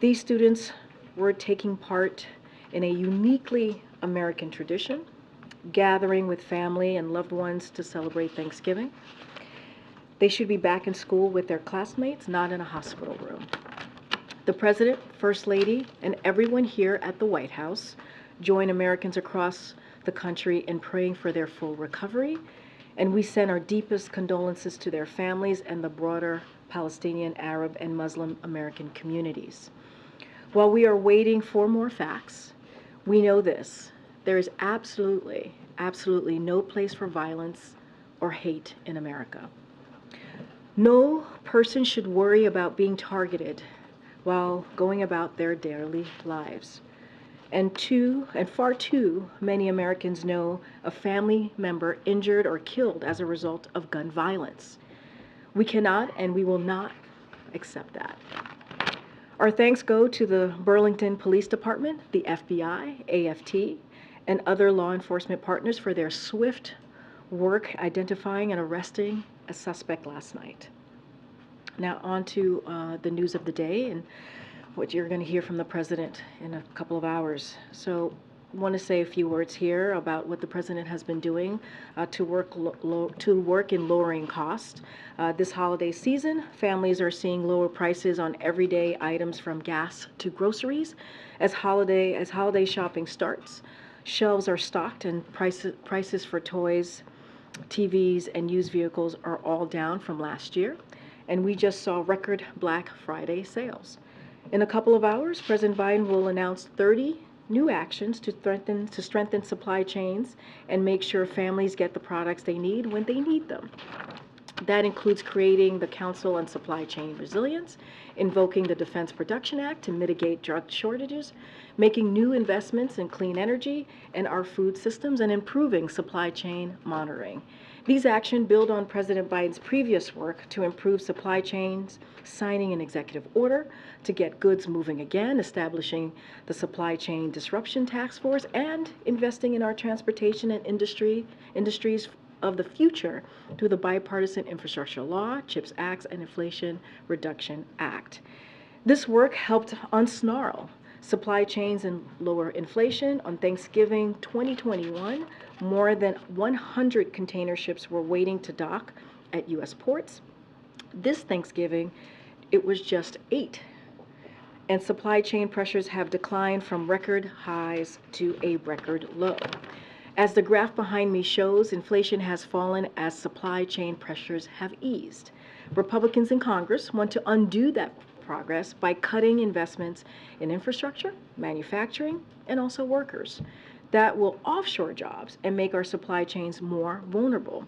These students were taking part in a uniquely American tradition, gathering with family and loved ones to celebrate Thanksgiving. They should be back in school with their classmates, not in a hospital room. The President, First Lady, and everyone here at the White House join Americans across the country in praying for their full recovery, and we send our deepest condolences to their families and the broader Palestinian, Arab, and Muslim American communities. While we are waiting for more facts, we know this: there is absolutely no place for violence or hate in America. No person should worry about being targeted while going about their daily lives. And far too many Americans know a family member injured or killed as a result of gun violence. We cannot and we will not accept that. Our thanks go to the Burlington Police Department, the FBI, AFT, and other law enforcement partners for their swift work identifying and arresting a suspect last night. Now on to the news of the day and what you're going to hear from the President in a couple of hours. So I want to say a few words here about what the President has been doing to work in lowering costs. This holiday season, families are seeing lower prices on everyday items from gas to groceries. As holiday shopping starts, shelves are stocked and prices for toys, TVs, and used vehicles are all down from last year. And we just saw record Black Friday sales. In a couple of hours, President Biden will announce 30 new actions to strengthen supply chains and make sure families get the products they need when they need them. That includes creating the Council on Supply Chain Resilience, invoking the Defense Production Act to mitigate drug shortages, making new investments in clean energy and our food systems, and improving supply chain monitoring. These actions build on President Biden's previous work to improve supply chains, signing an executive order to get goods moving again, establishing the Supply Chain Disruption Task Force, and investing in our transportation and industries of the future through the Bipartisan Infrastructure Law, CHIPS Act, and Inflation Reduction Act. This work helped unsnarl supply chains and lower inflation. On Thanksgiving 2021, more than 100 container ships were waiting to dock at U.S. ports. This Thanksgiving, it was just 8. And supply chain pressures have declined from record highs to a record low. As the graph behind me shows, inflation has fallen as supply chain pressures have eased. Republicans in Congress want to undo that progress by cutting investments in infrastructure, manufacturing, and also workers. That will offshore jobs and make our supply chains more vulnerable.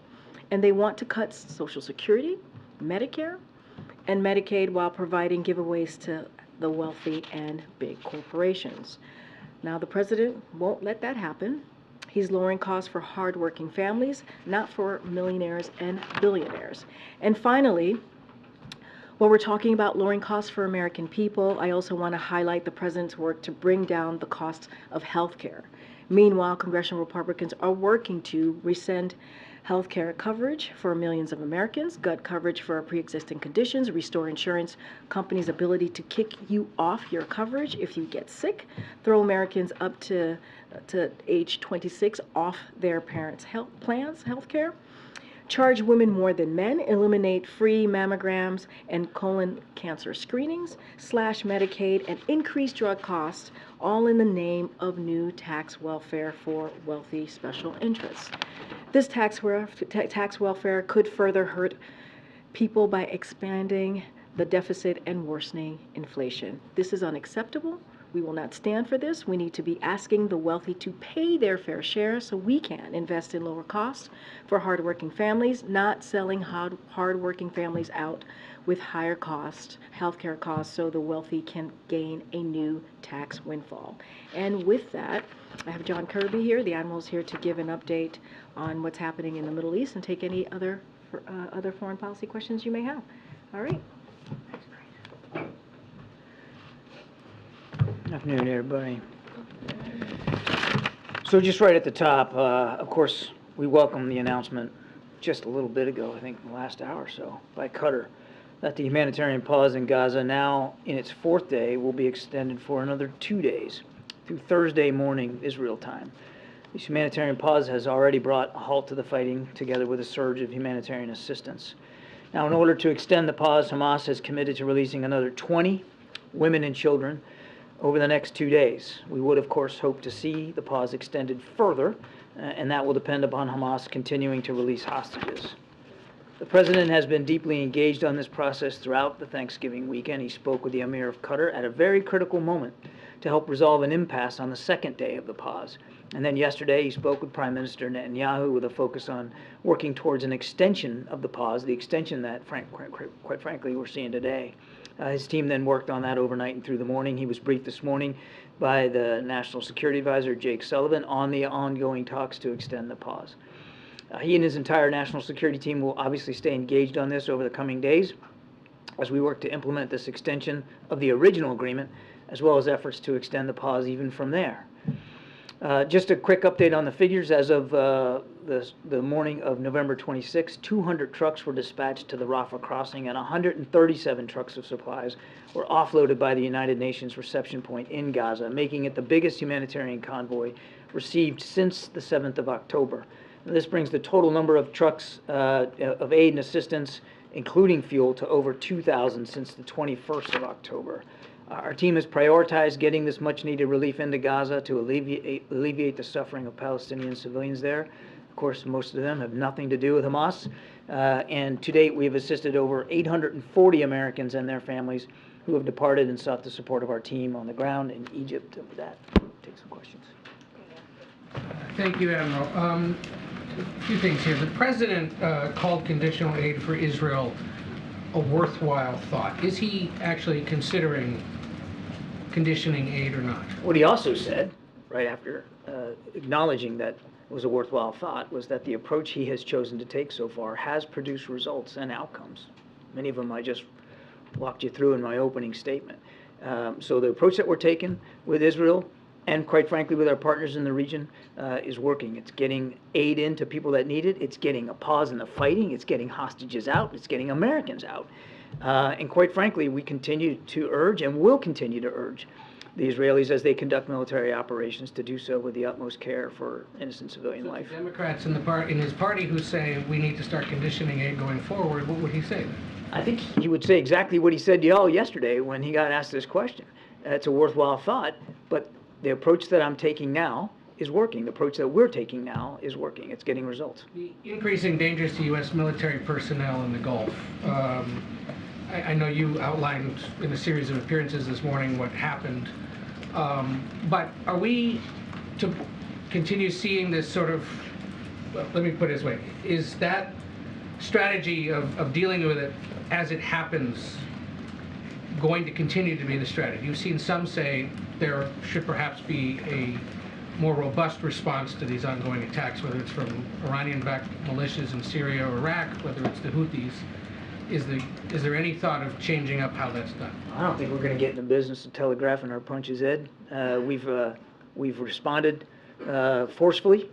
And they want to cut Social Security, Medicare, and Medicaid while providing giveaways to the wealthy and big corporations. Now, the President won't let that happen. He's lowering costs for hardworking families, not for millionaires and billionaires. And finally, while we're talking about lowering costs for American people, I also want to highlight the President's work to bring down the cost of health care. Meanwhile, congressional Republicans are working to rescind health care coverage for millions of Americans, gut coverage for pre-existing conditions, restore insurance companies' ability to kick you off your coverage if you get sick, throw Americans up to age 26 off their parents' health care, charge women more than men, eliminate free mammograms and colon cancer screenings, slash Medicaid, and increase drug costs, all in the name of new tax welfare for wealthy special interests. This tax welfare could further hurt people by expanding the deficit and worsening inflation. This is unacceptable. We will not stand for this. We need to be asking the wealthy to pay their fair share so we can invest in lower costs for hardworking families, not selling hardworking families out with higher cost healthcare costs so the wealthy can gain a new tax windfall. And with that, I have John Kirby here. The Admiral's here to give an update on what's happening in the Middle East and take any other foreign policy questions you may have. All right. Good afternoon, everybody. So just right at the top, of course, we welcome the announcement just a little bit ago, I think in the last hour or so, by Qatar, that the humanitarian pause in Gaza, now in its 4th day, will be extended for another 2 days through Thursday morning Israel time. This humanitarian pause has already brought a halt to the fighting, together with a surge of humanitarian assistance. Now, in order to extend the pause, Hamas has committed to releasing another 20 women and children over the next 2 days. We would, of course, hope to see the pause extended further, and that will depend upon Hamas continuing to release hostages. The President has been deeply engaged on this process throughout the Thanksgiving weekend. He spoke with the Emir of Qatar at a very critical moment to help resolve an impasse on the 2nd day of the pause. And then yesterday, he spoke with Prime Minister Netanyahu with a focus on working towards an extension of the pause, the extension that, quite frankly, we're seeing today. His team then worked on that overnight and through the morning. He was briefed this morning by the National Security Advisor, Jake Sullivan, on the ongoing talks to extend the pause. He and his entire national security team will obviously stay engaged on this over the coming days as we work to implement this extension of the original agreement, as well as efforts to extend the pause even from there. Just a quick update on the figures. As of the morning of November 26, 200 trucks were dispatched to the Rafah crossing, and 137 trucks of supplies were offloaded by the United Nations reception point in Gaza, making it the biggest humanitarian convoy received since the 7th of October. This brings the total number of trucks of aid and assistance, including fuel, to over 2,000 since the 21st of October. Our team has prioritized getting this much-needed relief into Gaza to alleviate the suffering of Palestinian civilians there. Of course, most of them have nothing to do with Hamas. And to date, we have assisted over 840 Americans and their families who have departed and sought the support of our team on the ground in Egypt. And with that, take some questions. Thank you, Admiral. A few things here. The President called conditional aid for Israel a worthwhile thought. Is he actually considering conditioning aid or not? What he also said, right after acknowledging that it was a worthwhile thought, was that the approach he has chosen to take so far has produced results and outcomes. Many of them I just walked you through in my opening statement. So the approach that we're taking with Israel, and quite frankly with our partners in the region, is working. It's getting aid in to people that need it. It's getting a pause in the fighting. It's getting hostages out. It's getting Americans out. And quite frankly, we continue to urge and will continue to urge the Israelis as they conduct military operations to do so with the utmost care for innocent civilian So life. the Democrats in his party who say we need to start conditioning aid going forward, what would he say then? I think he would say exactly what he said to y'all yesterday when he got asked this question. It's a worthwhile thought, but the approach that I'm taking now is working. The approach that we're taking now is working. It's getting results. The increasing dangers to U.S. military personnel in the Gulf. I know you outlined in a series of appearances this morning what happened, but are we to continue seeing this sort of, well, let me put it this way, is that strategy of dealing with it as it happens going to continue to be the strategy? You've seen some say there should perhaps be a more robust response to these ongoing attacks, whether it's from Iranian-backed militias in Syria or Iraq, whether it's the Houthis. Is there any thought of changing up how that's done? I don't think we're going to get in the business of telegraphing our punches, Ed. We've responded forcefully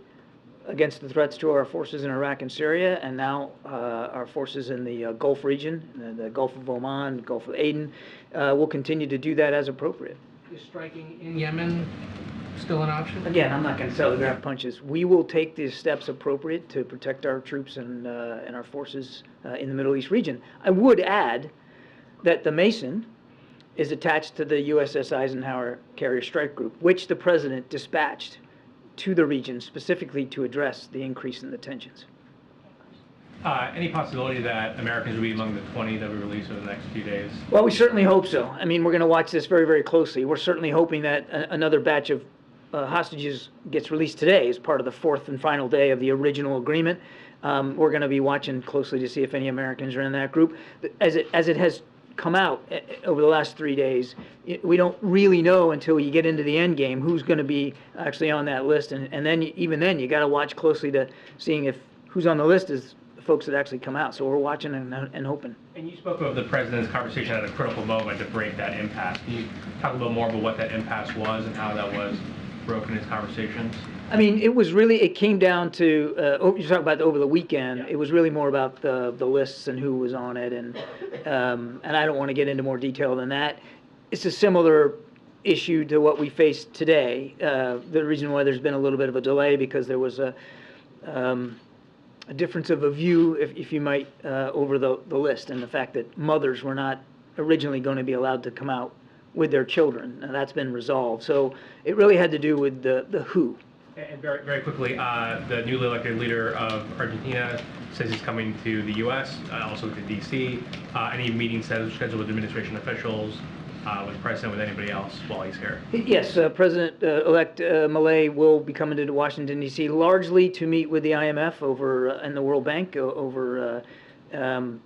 against the threats to our forces in Iraq and Syria, and now our forces in the Gulf region, the Gulf of Oman, Gulf of Aden, will continue to do that as appropriate. Is striking in Yemen still an option? Again, I'm not going to telegraph punches. We will take the steps appropriate to protect our troops and our forces in the Middle East region. I would add that the Mason is attached to the USS Eisenhower Carrier Strike Group, which the President dispatched to the region specifically to address the increase in the tensions. Any possibility that Americans will be among the 20 that we release over the next few days? Well, we certainly hope so. I mean, we're going to watch this very, very closely. We're certainly hoping that another batch of hostages gets released today as part of the 4th and final day of the original agreement. We're going to be watching closely to see if any Americans are in that group. As it has come out over the last 3 days, we don't really know until you get into the end game who's going to be actually on that list. And then even then, you got to watch closely to seeing if who's on the list is the folks that actually come out. So we're watching and hoping. And you spoke of the President's conversation at a critical moment to break that impasse. Can you talk a little more about what that impasse was and how that was broken in his conversations? I mean, it came down to, you're talking about over the weekend, Yeah. it was really more about the lists and who was on it, and I don't want to get into more detail than that. It's a similar issue to what we face today. The reason why there's been a little bit of a delay, because there was a difference of a view, if you might, over the list, and the fact that mothers were not originally going to be allowed to come out with their children. And that's been resolved. So it really had to do with the who. And very, very quickly, the newly elected leader of Argentina says he's coming to the U.S., also to D.C. Any meetings scheduled with administration officials, with the president, with anybody else while he's here? Yes, President-elect Milei will be coming to Washington, D.C., largely to meet with the IMF and the World Bank over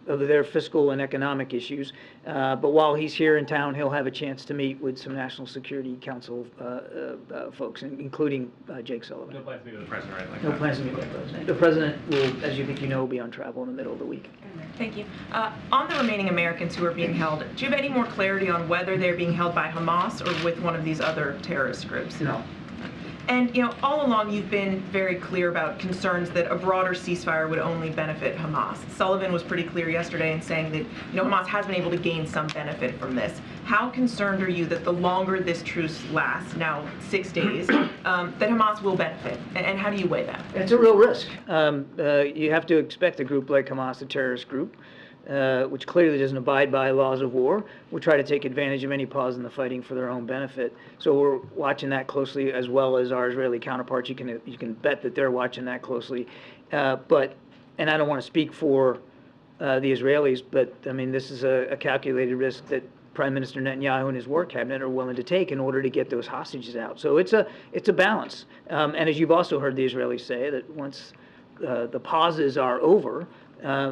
their fiscal and economic issues. But while he's here in town, he'll have a chance to meet with some National Security Council folks, including Jake Sullivan. No plans to meet with the president, right? Like No that. plans to meet with the president. The president will, as you think you know, be on travel in the middle of the week. Thank you. On the remaining Americans who are being held, do you have any more clarity on whether they're being held by Hamas or with one of these other terrorist groups? No. And, you know, all along you've been very clear about concerns that a broader ceasefire would only benefit Hamas. Sullivan was pretty clear yesterday in saying that, you know, Hamas has been able to gain some benefit from this. How concerned are you that the longer this truce lasts, now 6 days, that Hamas will benefit? And how do you weigh that? It's a real risk. You have to expect a group like Hamas, a terrorist group, which clearly doesn't abide by laws of war, will try to take advantage of any pause in the fighting for their own benefit. So we're watching that closely, as well as our Israeli counterparts. You can bet that they're watching that closely. And I don't want to speak for the Israelis, but I mean, this is a calculated risk that Prime Minister Netanyahu and his war cabinet are willing to take in order to get those hostages out. So it's a balance. And as you've also heard the Israelis say, that once the pauses are over,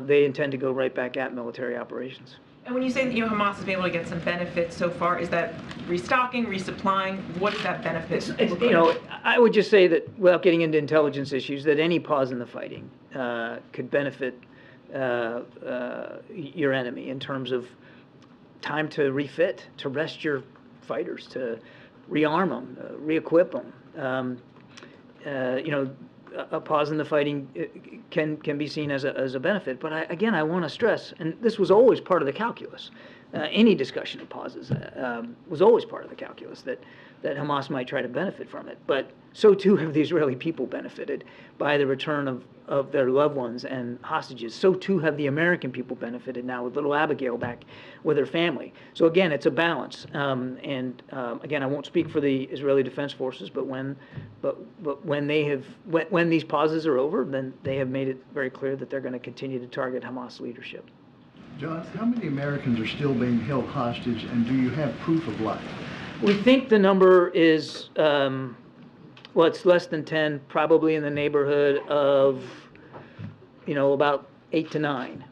they intend to go right back at military operations. And when you say that, you know, Hamas has been able to get some benefit so far, is that restocking, resupplying? What does that benefit look You know, like? I would just say that, without getting into intelligence issues, that any pause in the fighting could benefit your enemy in terms of time to refit, to rest your fighters, to rearm them, re-equip them. You know, a pause in the fighting can be seen as a benefit. But I want to stress, and this was always part of the calculus. Any discussion of pauses was always part of the calculus, that Hamas might try to benefit from it. But so too have the Israeli people benefited by the return of their loved ones and hostages. So too have the American people benefited now with little Abigail back with her family. So again, it's a balance. Again, I won't speak for the Israeli Defense Forces, but when these pauses are over, then they have made it very clear that they're going to continue to target Hamas leadership. John, how many Americans are still being held hostage, and do you have proof of life? We think the number is, it's less than 10, probably in the neighborhood of, about 8 to 9.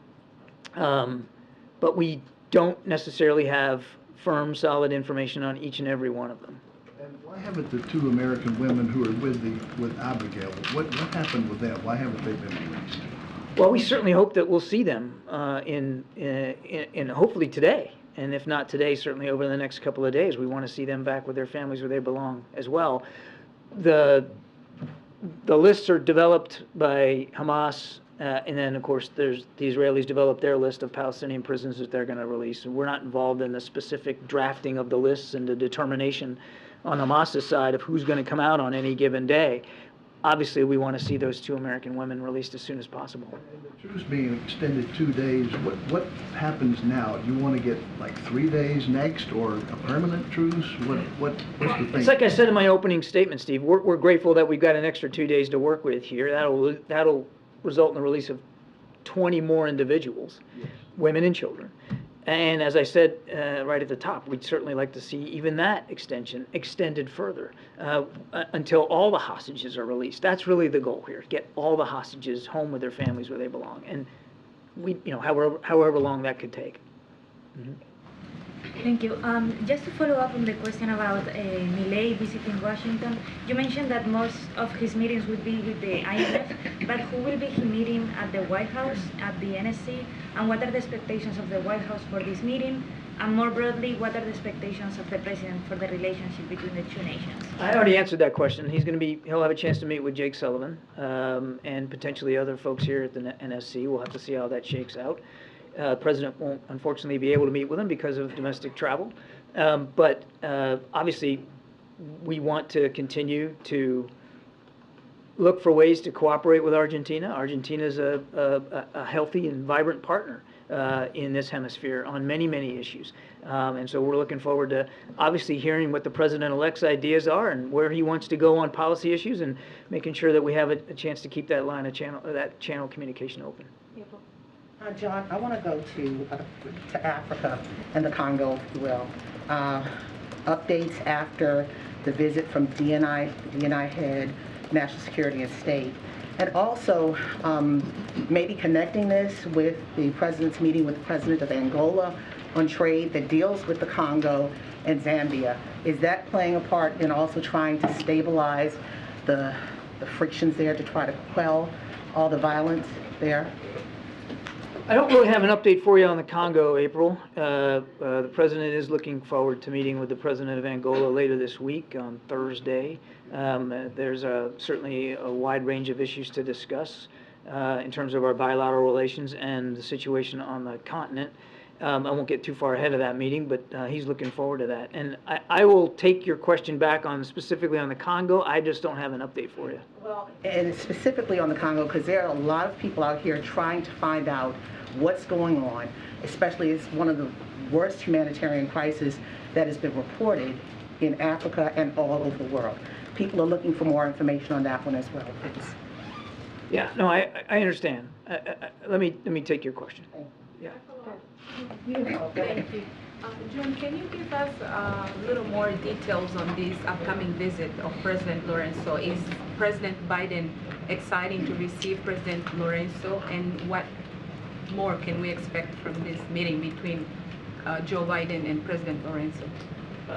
But we don't necessarily have firm, solid information on each and every one of them. And why haven't the 2 American women who are with Abigail, what happened with them? Why haven't they been released? Well, we certainly hope that we'll see them in hopefully today. And if not today, certainly over the next couple of days. We want to see them back with their families where they belong as well. The lists are developed by Hamas, and then, of course, the Israelis develop their list of Palestinian prisoners that they're going to release. And we're not involved in the specific drafting of the lists and the determination on Hamas's side of who's going to come out on any given day. Obviously, we want to see those 2 American women released as soon as possible. And the truce being extended 2 days, what happens now? Do you want to get like 3 days next, or a permanent truce? What's the thing? It's like I said in my opening statement, Steve. We're grateful that we've got an extra 2 days to work with here. That'll result in the release of 20 more individuals, yes, women and children. And as I said right at the top, we'd certainly like to see even that extension extended further until all the hostages are released. That's really the goal here: get all the hostages home with their families where they belong, and however long that could take. Mm-hmm. Thank you. Just to follow up on the question about Milei visiting Washington, you mentioned that most of his meetings would be with the IMF, but who will be he meeting at the White House, at the NSC, and what are the expectations of the White House for this meeting? And more broadly, what are the expectations of the president for the relationship between the two nations? I already answered that question. He'll have a chance to meet with Jake Sullivan, and potentially other folks here at the NSC. We'll have to see how that shakes out. President won't unfortunately be able to meet with him because of domestic travel. But obviously, we want to continue to look for ways to cooperate with Argentina. Argentina is a healthy and vibrant partner in this hemisphere on many, many issues. And so we're looking forward to obviously hearing what the president-elect's ideas are and where he wants to go on policy issues, and making sure that we have a chance to keep that channel of communication open. John, I want to go to Africa and the Congo, if you will. Updates after the visit from DNI, the DNI head, National Security and State, and also maybe connecting this with the president's meeting with the president of Angola on trade that deals with the Congo and Zambia. Is that playing a part in also trying to stabilize the frictions there, to try to quell all the violence there? I don't really have an update for you on the Congo, April. The president is looking forward to meeting with the president of Angola later this week on Thursday. There's certainly a wide range of issues to discuss in terms of our bilateral relations and the situation on the continent. I won't get too far ahead of that meeting, but he's looking forward to that. And I will take your question back on specifically on the Congo. I just don't have an update for you. Well, and specifically on the Congo, because there are a lot of people out here trying to find out what's going on, especially it's one of the worst humanitarian crises that has been reported in Africa and all over the world. People are looking for more information on that one as well, please. Yeah, no, I understand. Let me take your question. Yeah. Thank you. John, can you give us a little more details on this upcoming visit of President Lorenzo? Is President Biden excited to receive President Lorenzo, and what more can we expect from this meeting between Joe Biden and President Lorenzo?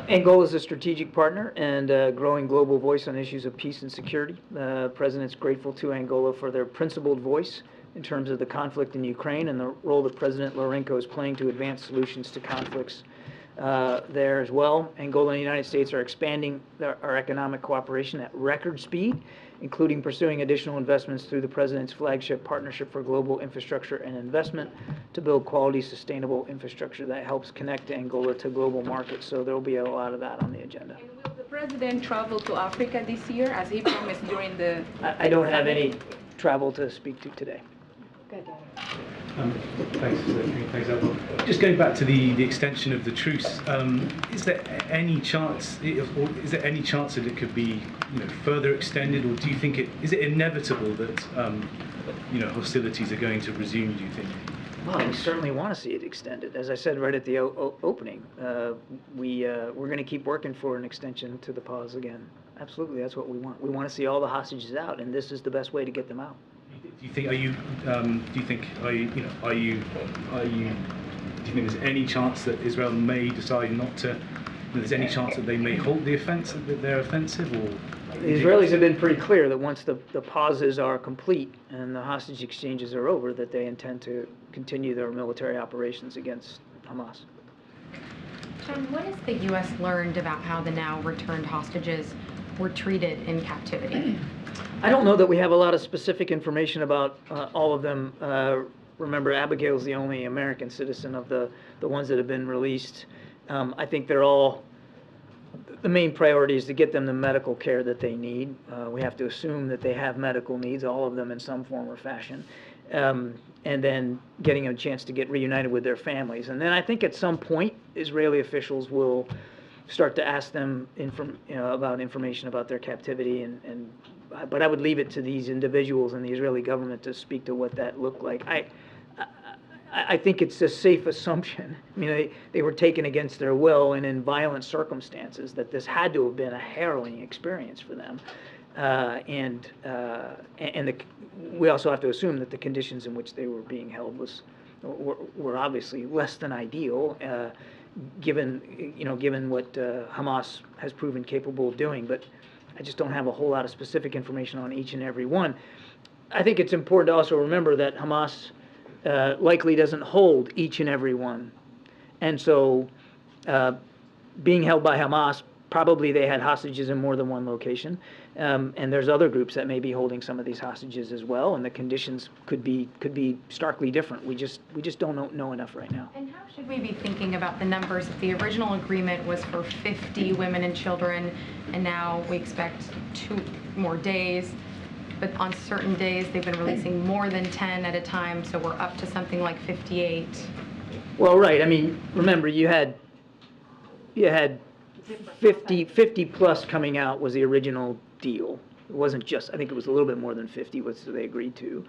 Angola is a strategic partner and a growing global voice on issues of peace and security. The President's grateful to Angola for their principled voice in terms of the conflict in Ukraine and the role that President Lourenço is playing to advance solutions to conflicts there as well. Angola and the United States are expanding our economic cooperation at record speed, including pursuing additional investments through the President's flagship Partnership for Global Infrastructure and Investment to build quality, sustainable infrastructure that helps connect Angola to global markets. So there will be a lot of that on the agenda. And will the President travel to Africa this year, as he promised during the... I don't have any travel to speak to today. Thanks, Alvaro. Just going back to the extension of the truce, is there any chance that it could be, further extended, or do you think is it inevitable that hostilities are going to resume? Do you think? Well, we certainly want to see it extended. As I said right at the opening, we're going to keep working for an extension to the pause again. Absolutely, that's what we want. We want to see all the hostages out, and this is the best way to get them out. Do you think there's any chance that Israel may decide not to? There's any chance that they may halt the offensive, that they're offensive, or? The Israelis have been pretty clear that once the pauses are complete and the hostage exchanges are over, that they intend to continue their military operations against Hamas. John, what has the U.S. learned about how the now returned hostages were treated in captivity? I don't know that we have a lot of specific information about all of them. Remember, Abigail's the only American citizen of the ones that have been released. I think they're all, the main priority is to get them the medical care that they need. We have to assume that they have medical needs, all of them in some form or fashion. And then getting a chance to get reunited with their families. And then I think at some point, Israeli officials will start to ask them about information about their captivity, but I would leave it to these individuals and the Israeli government to speak to what that looked like. I think it's a safe assumption. I mean, they were taken against their will and in violent circumstances, that this had to have been a harrowing experience for them. We also have to assume that the conditions in which they were being held were obviously less than ideal, given what Hamas has proven capable of doing. But I just don't have a whole lot of specific information on each and every one. I think it's important to also remember that Hamas likely doesn't hold each and every one. And so, being held by Hamas, probably they had hostages in more than one location. And there's other groups that may be holding some of these hostages as well, and the conditions could be starkly different. We just don't know enough right now. And how should we be thinking about the numbers? If the original agreement was for 50 women and children, and now we expect 2 more days, but on certain days they've been releasing more than 10 at a time, so we're up to something like 58. Well, right. I mean, remember, you had 50 plus coming out was the original deal. It wasn't just, I think it was a little bit more than 50 was they agreed to.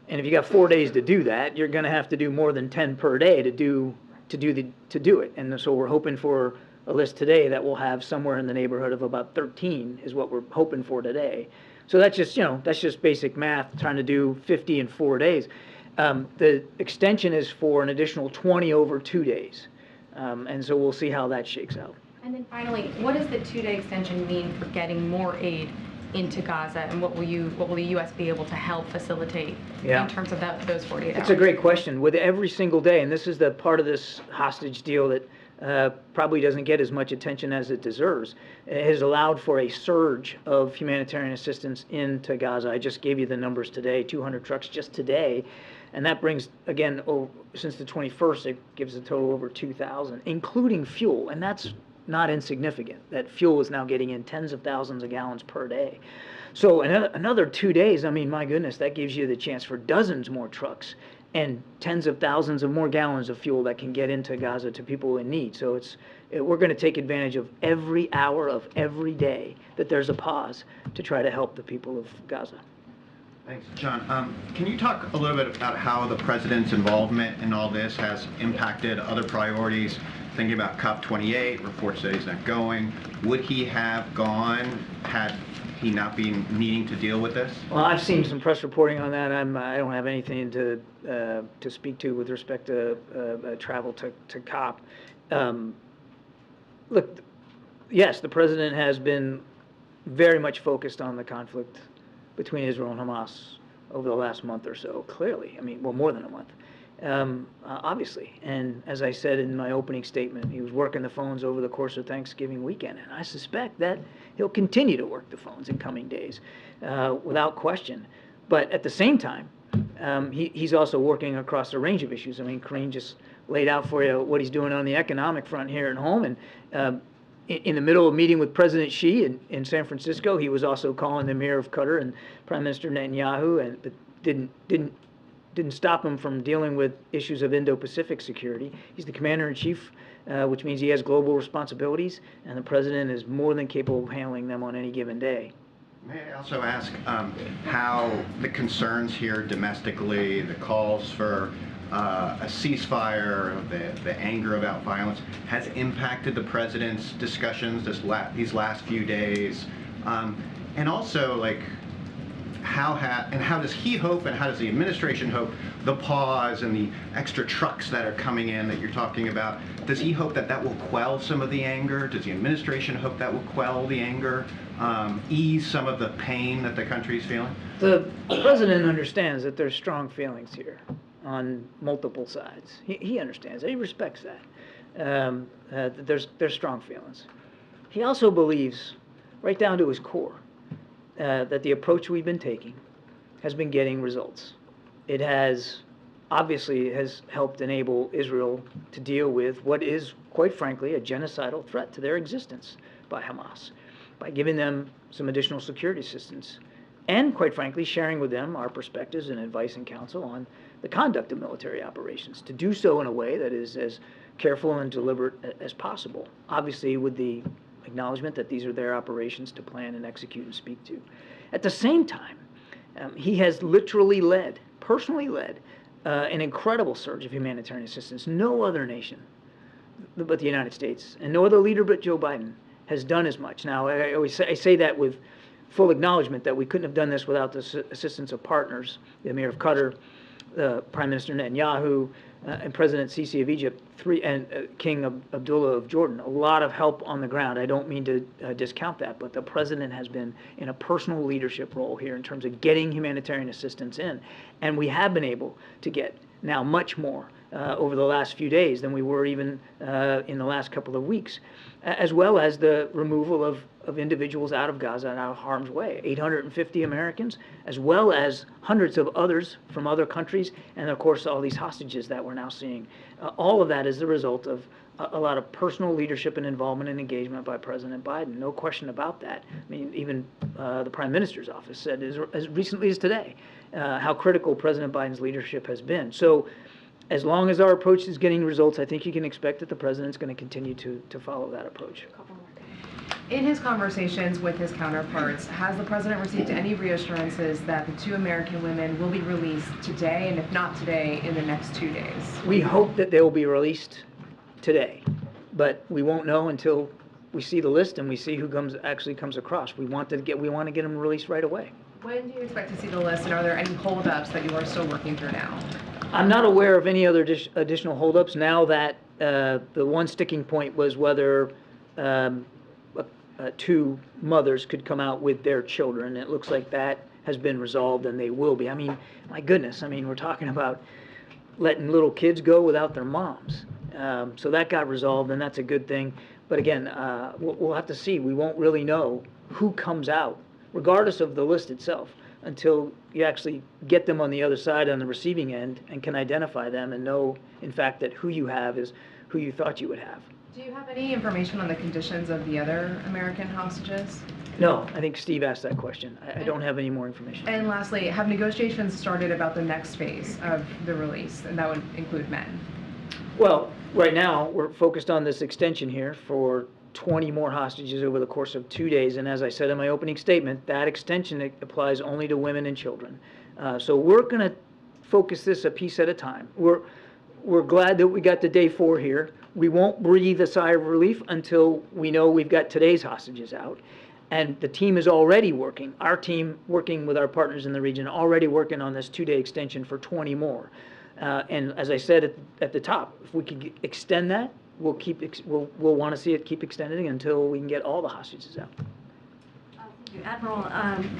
And if you got 4 days to do that, you're going to have to do more than 10 per day to do it. And so we're hoping for a list today that will have somewhere in the neighborhood of about 13 is what we're hoping for today. So that's just basic math, trying to do 50 in 4 days. The extension is for an additional 20 over 2 days. And so we'll see how that shakes out. And then finally, what does the 2-day extension mean for getting more aid into Gaza, and what will the U.S. be able to help facilitate in terms of those 48 hours? It's a great question. With every single day, and this is the part of this hostage deal that probably doesn't get as much attention as it deserves, it has allowed for a surge of humanitarian assistance into Gaza. I just gave you the numbers today, 200 trucks just today. And that brings, again, since the 21st, it gives a total over 2,000, including fuel. And that's not insignificant. That fuel is now getting in tens of thousands of gallons per day. So another 2 days, I mean, my goodness, that gives you the chance for dozens more trucks and tens of thousands of more gallons of fuel that can get into Gaza to people in need. So we're going to take advantage of every hour of every day that there's a pause to try to help the people of Gaza. Thanks, John. Can you talk a little bit about how the president's involvement in all this has impacted other priorities? Thinking about COP28, reports that he's not going. Would he have gone had he not been needing to deal with this? Well, I've seen some press reporting on that. I don't have anything to speak to with respect to travel to COP. Look, yes, the president has been very much focused on the conflict between Israel and Hamas over the last month or so, clearly. I mean, well, more than a month, obviously. And as I said in my opening statement, he was working the phones over the course of Thanksgiving weekend. And I suspect that he'll continue to work the phones in coming days, without question. But at the same time, he's also working across a range of issues. I mean, Karine just laid out for you what he's doing on the economic front here at home. And in the middle of meeting with President Xi in San Francisco, he was also calling the Emir of Qatar and Prime Minister Netanyahu, but didn't stop him from dealing with issues of Indo-Pacific security. He's the commander-in-chief, which means he has global responsibilities, and the president is more than capable of handling them on any given day. May I also ask how the concerns here domestically, the calls for a ceasefire, the anger about violence, has impacted the president's discussions these last few days, and also how does he hope, and how does the administration hope, the pause and the extra trucks that are coming in that you're talking about, does he hope that will quell some of the anger? Does the administration hope that will quell the anger, ease some of the pain that the country is feeling? The president understands that there's strong feelings here on multiple sides. He understands that. He respects that. There's strong feelings. He also believes, right down to his core, that the approach we've been taking has been getting results. It has helped enable Israel to deal with what is, quite frankly, a genocidal threat to their existence by Hamas, by giving them some additional security assistance, and, quite frankly, sharing with them our perspectives and advice and counsel on the conduct of military operations, to do so in a way that is as careful and deliberate as possible, obviously with the acknowledgement that these are their operations to plan and execute and speak to. At the same time, he has literally personally led, an incredible surge of humanitarian assistance. No other nation but the United States, and no other leader but Joe Biden, has done as much. Now, I say that with full acknowledgement that we couldn't have done this without the assistance of partners, the Emir of Qatar, Prime Minister Netanyahu, and President Sisi of Egypt, and King Abdullah of Jordan. A lot of help on the ground. I don't mean to discount that, but the president has been in a personal leadership role here in terms of getting humanitarian assistance in. And we have been able to get now much more over the last few days than we were even in the last couple of weeks, as well as the removal of individuals out of Gaza and out of harm's way, 850 Americans, as well as hundreds of others from other countries, and of course all these hostages that we're now seeing. All of that is the result of a lot of personal leadership and involvement and engagement by President Biden, no question about that. I mean, even the Prime Minister's office said as recently as today how critical President Biden's leadership has been. So as long as our approach is getting results, I think you can expect that the President's going to continue to follow that approach. In his conversations with his counterparts, has the President received any reassurances that the 2 American women will be released today, and if not today, in the next 2 days? We hope that they will be released today, but we won't know until we see the list and we see who actually comes across. We want to get them released right away. When do you expect to see the list, and are there any holdups that you are still working through now? I'm not aware of any other additional holdups now that the one sticking point was whether 2 mothers could come out with their children. It looks like that has been resolved, and they will be. I mean, my goodness, I mean, we're talking about letting little kids go without their moms. So that got resolved, and that's a good thing. But again, we'll have to see. We won't really know who comes out, regardless of the list itself, until you actually get them on the other side, on the receiving end, and can identify them and know, in fact, that who you have is who you thought you would have. Do you have any information on the conditions of the other American hostages? No, I think Steve asked that question. I don't have any more information. And lastly, have negotiations started about the next phase of the release, and that would include men? Well, right now, we're focused on this extension here for 20 more hostages over the course of 2 days, and as I said in my opening statement, that extension applies only to women and children. So we're going to focus this a piece at a time. We're glad that we got to day 4 here. We won't breathe a sigh of relief until we know we've got today's hostages out. And the team is already working, our team working with our partners in the region, already working on this 2-day extension for 20 more. And as I said at the top, if we could extend that, we'll want to see it keep extending until we can get all the hostages out. Thank you. Admiral,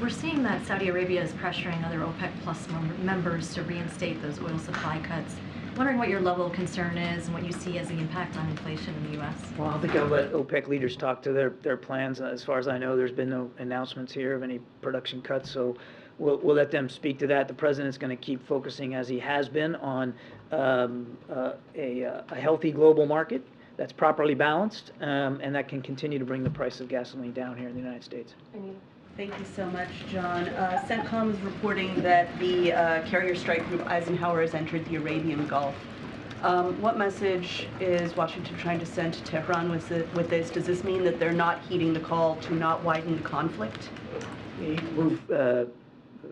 we're seeing that Saudi Arabia is pressuring other OPEC Plus members to reinstate those oil supply cuts. Wondering what your level of concern is and what you see as the impact on inflation in the U.S. Well, I think I'll let OPEC leaders talk to their plans. As far as I know, there's been no announcements here of any production cuts, so we'll let them speak to that. The President's going to keep focusing, as he has been, on a healthy global market that's properly balanced and that can continue to bring the price of gasoline down here in the United States. Thank you so much, John. CENTCOM is reporting that the carrier strike group Eisenhower has entered the Arabian Gulf. What message is Washington trying to send to Tehran with this? Does this mean that they're not heeding the call to not widen the conflict? The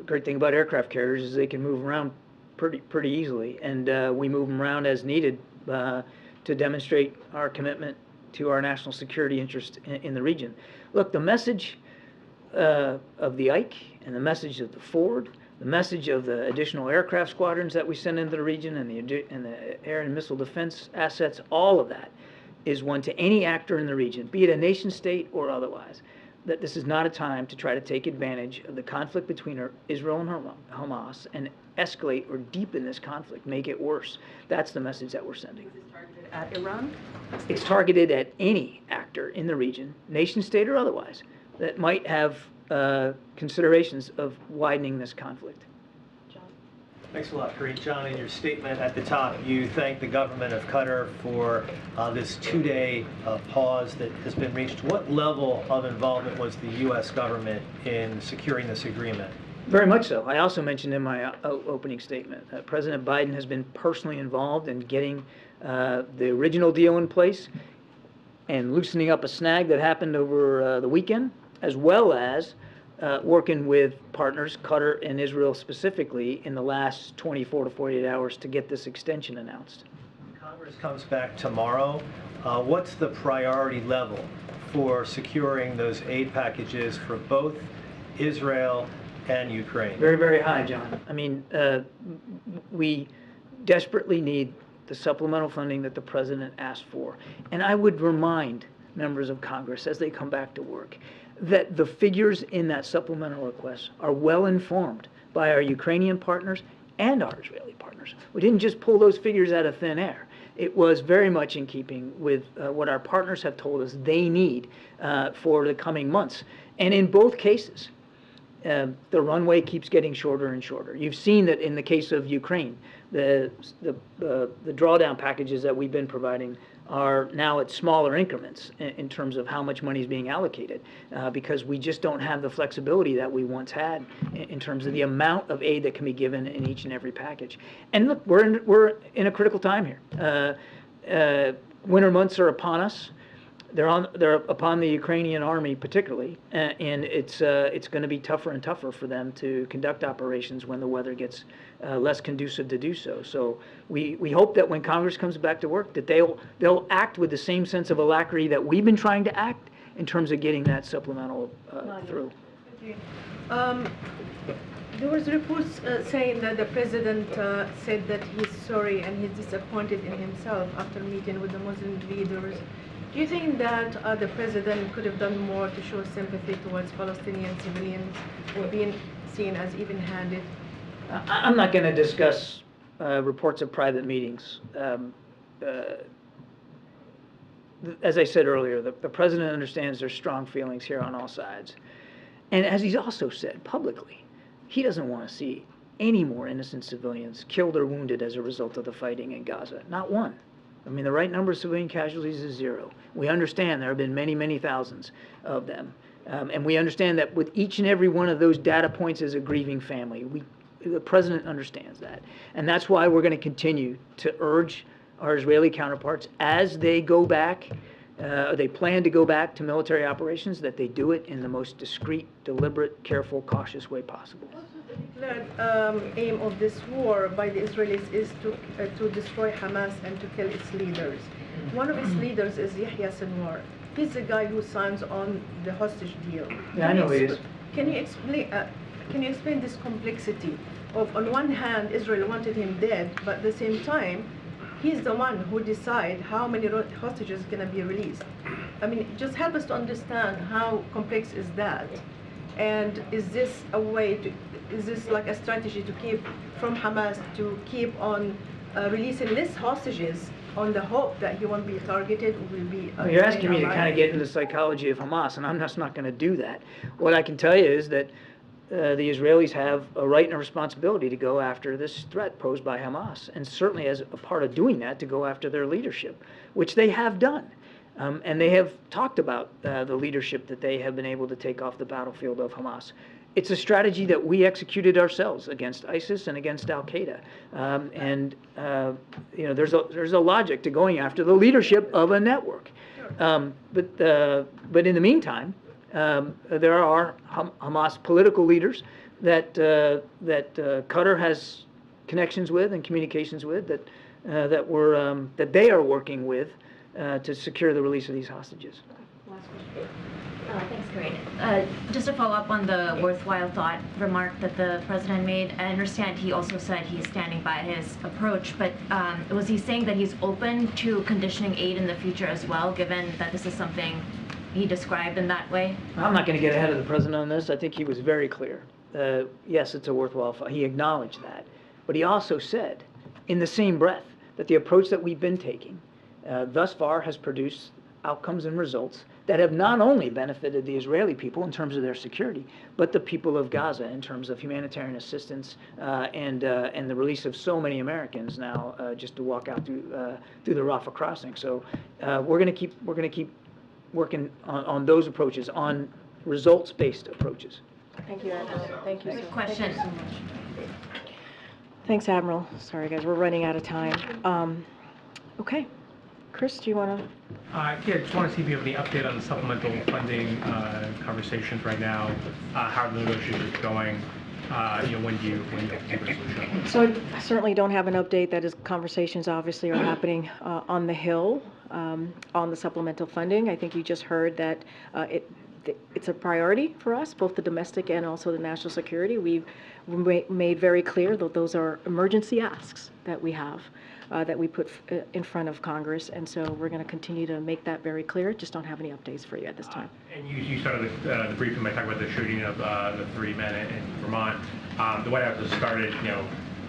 great thing about aircraft carriers is they can move around pretty easily, and we move them around as needed to demonstrate our commitment to our national security interest in the region. Look, the message of the Ike and the message of the Ford, the message of the additional aircraft squadrons that we send into the region and the air and missile defense assets, all of that is one to any actor in the region, be it a nation state or otherwise, that this is not a time to try to take advantage of the conflict between Israel and Hamas and escalate or deepen this conflict, make it worse. That's the message that we're sending. Is this targeted at Iran? It's targeted at any actor in the region, nation state or otherwise, that might have considerations of widening this conflict. Thanks a lot, Karine. John, in your statement at the top, you thanked the government of Qatar for this 2-day pause that has been reached. What level of involvement was the U.S. government in securing this agreement? Very much so. I also mentioned in my opening statement that President Biden has been personally involved in getting the original deal in place and loosening up a snag that happened over the weekend, as well as working with partners, Qatar and Israel specifically, in the last 24 to 48 hours to get this extension announced. Congress comes back tomorrow. What's the priority level for securing those aid packages for both Israel and Ukraine? Very, very high, John. I mean, we desperately need the supplemental funding that the President asked for. And I would remind members of Congress as they come back to work that the figures in that supplemental request are well informed by our Ukrainian partners and our Israeli partners. numbers. We didn't just pull those figures out of thin air. It was very much in keeping with what our partners have told us they need for the coming months. And in both cases, the runway keeps getting shorter and shorter. You've seen that in the case of Ukraine, the drawdown packages that we've been providing are now at smaller increments in terms of how much money is being allocated, because we just don't have the flexibility that we once had in terms of the amount of aid that can be given in each and every package. And look, we're in a critical time here. Winter months are upon us. They're upon the Ukrainian army particularly, and it's going to be tougher and tougher for them to conduct operations when the weather gets less conducive to do so. So we hope that when Congress comes back to work, that they'll act with the same sense of alacrity that we've been trying to act in terms of getting that supplemental through. There was reports saying that the president said that he's sorry and he's disappointed in himself after meeting with the Muslim leaders. Do you think that the president could have done more to show sympathy towards Palestinian civilians who are being seen as even-handed? I'm not going to discuss reports of private meetings. As I said earlier, the president understands there's strong feelings here on all sides. And as he's also said publicly, he doesn't want to see any more innocent civilians killed or wounded as a result of the fighting in Gaza. Not one. I mean, the right number of civilian casualties is 0. We understand there have been many, many thousands of them. And we understand that with each and every one of those data points as a grieving family, the president understands that. And that's why we're going to continue to urge our Israeli counterparts as they go back, they plan to go back to military operations, that they do it in the most discreet, deliberate, careful, cautious way possible. The aim of this war by the Israelis is to destroy Hamas and to kill its leaders. One of its leaders is Yahya Sinwar. He's the guy who signs on the hostage deal. Yeah, I know he is. Can you explain this complexity of, on one hand, Israel wanted him dead, but at the same time, he's the one who decides how many hostages are going to be released. I mean, just help us to understand how complex is that, and is this a way to? Is this like a strategy to keep from Hamas to keep on releasing less hostages on the hope that he won't be targeted or will be? You're asking me to kind of get into the psychology of Hamas, and I'm just not going to do that. What I can tell you is that the Israelis have a right and a responsibility to go after this threat posed by Hamas, and certainly as a part of doing that, to go after their leadership, which they have done. And they have talked about the leadership that they have been able to take off the battlefield of Hamas. It's a strategy that we executed ourselves against ISIS and against Al-Qaeda. There's a logic to going after the leadership of a network. But in the meantime, there are Hamas political leaders that Qatar has connections with and communications with that they are working with to secure the release of these hostages. Thanks, Karine. Just to follow up on the worthwhile thought remark that the president made, I understand he also said he's standing by his approach, but was he saying that he's open to conditioning aid in the future as well, given that this is something he described in that way? I'm not going to get ahead of the president on this. I think he was very clear. Yes, it's a worthwhile thought. He acknowledged that. But he also said, in the same breath, that the approach that we've been taking thus far has produced outcomes and results that have not only benefited the Israeli people in terms of their security, but the people of Gaza in terms of humanitarian assistance and the release of so many Americans now just to walk out through the Rafah crossing. So we're going to keep working on those approaches, on results-based approaches. Thank you, Admiral. Thank you. Good question. Thank you so much. Thanks, Admiral. Sorry, guys, we're running out of time. Okay. Chris, do you want to? Yeah, just want to see if you have any update on the supplemental funding conversations right now. How are the negotiations going? When do you hope to see a resolution? So I certainly don't have an update. That is, conversations obviously are happening on the Hill on the supplemental funding. I think you just heard that it's a priority for us, both the domestic and also the national security. We've made very clear that those are emergency asks that we have, that we put in front of Congress, and so we're going to continue to make that very clear. Just don't have any updates for you at this time. And you started the briefing by talking about the shooting of the 3 men in Vermont. The White House has started,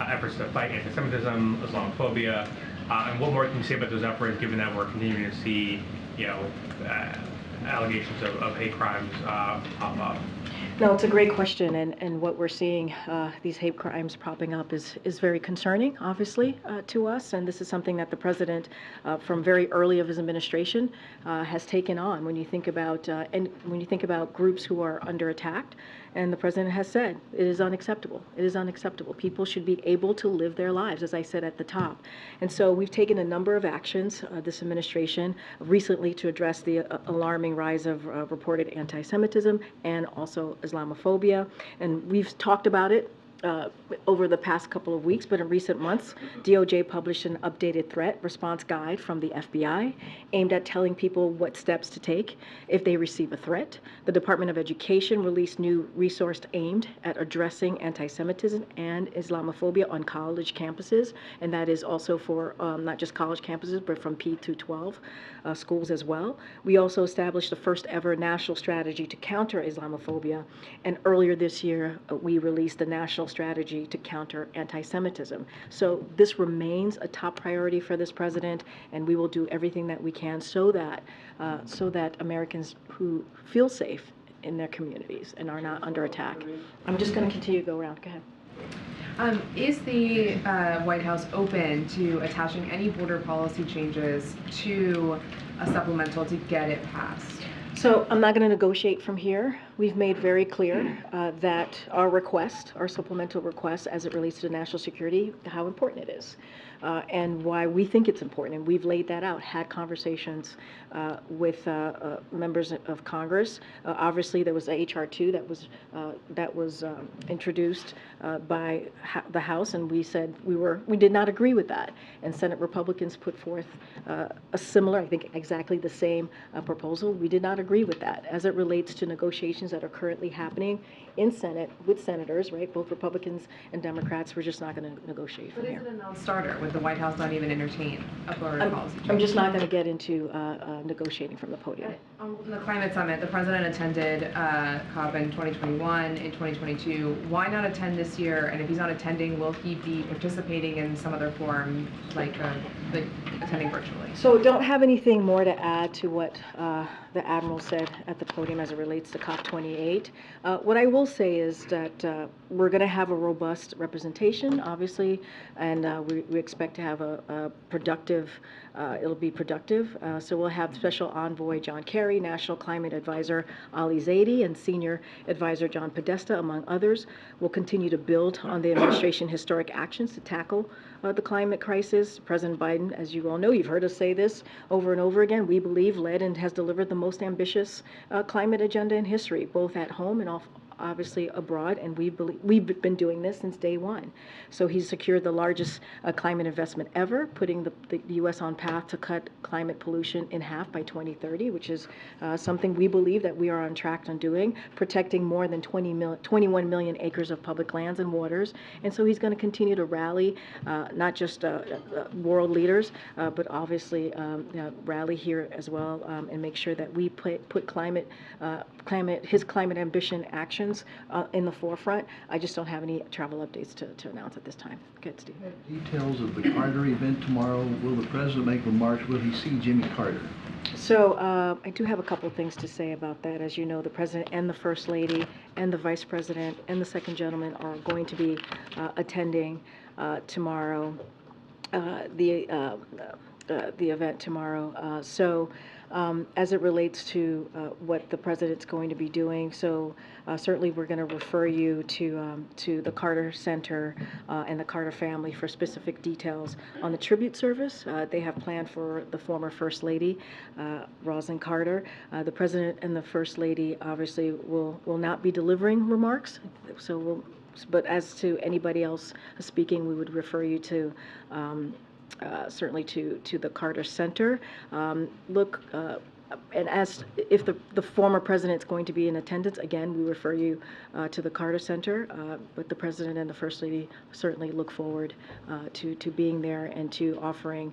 efforts to fight anti-Semitism, Islamophobia, and what more can you say about those efforts, given that we're continuing to see, allegations of hate crimes pop up? No, it's a great question, and what we're seeing, these hate crimes popping up is very concerning, obviously, to us, and this is something that the president, from very early of his administration, has taken on. When you think about groups who are under attack, and the president has said it is unacceptable. It is unacceptable. People should be able to live their lives, as I said at the top, and so we've taken a number of actions, this administration, recently to address the alarming rise of reported anti-Semitism and also Islamophobia, and we've talked about it over the past couple of weeks, but in recent months, DOJ published an updated threat response guide from the FBI aimed at telling people what steps to take if they receive a threat. The Department of Education released new resources aimed at addressing anti-Semitism and Islamophobia on college campuses, and that is also for not just college campuses, but from P through 12 schools as well. We also established the first ever national strategy to counter Islamophobia, and earlier this year, we released the national strategy to counter anti-Semitism. So this remains a top priority for this president, and we will do everything that we can so that Americans who feel safe in their communities and are not under attack. I'm just going to continue to go around. Go ahead. Is the White House open to attaching any border policy changes to a supplemental to get it passed? So I'm not going to negotiate from here. We've made very clear that our supplemental request as it relates to national security, how important it is. And why we think it's important, and we've laid that out, had conversations with members of Congress. Obviously, there was a H.R. 2 that was introduced by the House, and we said we did not agree with that. And Senate Republicans put forth a similar, I think exactly the same proposal. We did not agree with that as it relates to negotiations that are currently happening in Senate with senators, right? Both Republicans and Democrats. We're just not going to negotiate from But here. is it a non-starter? Would the White House not even entertain a border policy change? I'm just not going to get into negotiating from the podium. On the climate summit, the president attended COP in 2021, in 2022. Why not attend this year? And if he's not attending, will he be participating in some other form, like attending virtually? So don't have anything more to add to what the Admiral said at the podium as it relates to COP28. What I will say is that we're going to have a robust representation, obviously, and we expect to have a productive, it'll be productive. So we'll have Special Envoy John Kerry, National Climate Advisor Ali Zaidi, and Senior Advisor John Podesta, among others. We'll continue to build on the administration's historic actions to tackle the climate crisis. President Biden, as you all know, you've heard us say this over and over again, we believe led and has delivered the most ambitious climate agenda in history, both at home and obviously abroad, and we've been doing this since day one. So he's secured the largest climate investment ever, putting the U.S. on path to cut climate pollution in half by 2030, which is something we believe that we are on track on doing, protecting more than 21 million acres of public lands and waters. And so he's going to continue to rally not just world leaders, but obviously rally here as well, and make sure that we put his climate ambition actions in the forefront. I just don't have any travel updates to announce at this time. Good, Steve. Details of the Carter event tomorrow. Will the president make remarks? Will he see Jimmy Carter? So I do have a couple things to say about that. As you know, the president and the first lady and the vice president and the second gentleman are going to be attending tomorrow, the event tomorrow. As it relates to what the president's going to be doing, so certainly we're going to refer you to the Carter Center and the Carter family for specific details on the tribute service they have planned for the former First Lady, Rosalynn Carter. The president and the First Lady obviously will not be delivering remarks, but as to anybody else speaking, we would refer you to certainly to the Carter Center. and as if the former president's going to be in attendance, again, we refer you to the Carter Center, but the president and the First Lady certainly look forward to being there and to offering,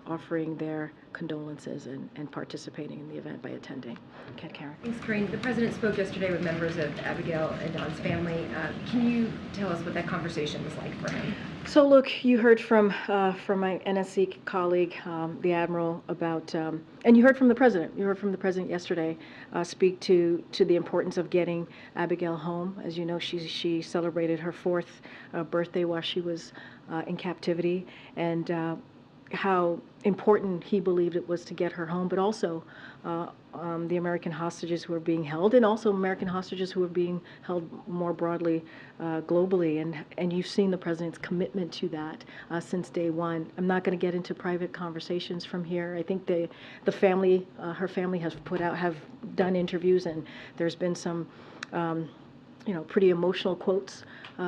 offering their condolences and participating in the event by attending. Okay, Karen. Thanks, Karine. The president spoke yesterday with members of Abigail and Don's family. Can you tell us what that conversation was like for him? So look, you heard from my NSC colleague, the Admiral, about, and you heard from the President. You heard from the President yesterday speak to the importance of getting Abigail home. As you know, she celebrated her 4th birthday while she was in captivity, and how important he believed it was to get her home, but also the American hostages who are being held, and also American hostages who are being held more broadly globally. And you've seen the President's commitment to that since day one. I'm not going to get into private conversations from here. I think the family, her family have done interviews, and there's been some pretty emotional quotes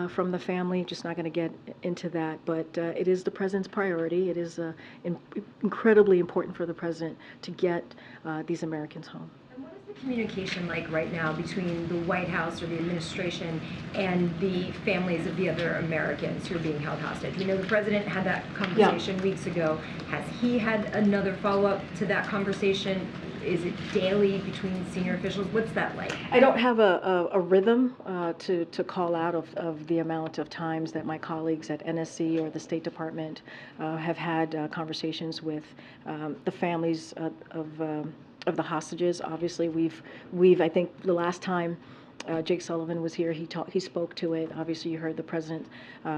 from the family. Just not going to get into that, but it is the President's priority. It is incredibly important for the President to get these Americans home. And what is the communication like right now between the White House or the administration and the families of the other Americans who are being held hostage? We know the President had that conversation weeks ago. Has he had another follow-up to that conversation? Is it daily between senior officials? What's that like? I don't have a rhythm to call out of the amount of times that my colleagues at NSC or the State Department have had conversations with the families of the hostages. Obviously, we've I think the last time Jake Sullivan was here, he spoke to it. Obviously, you heard the President.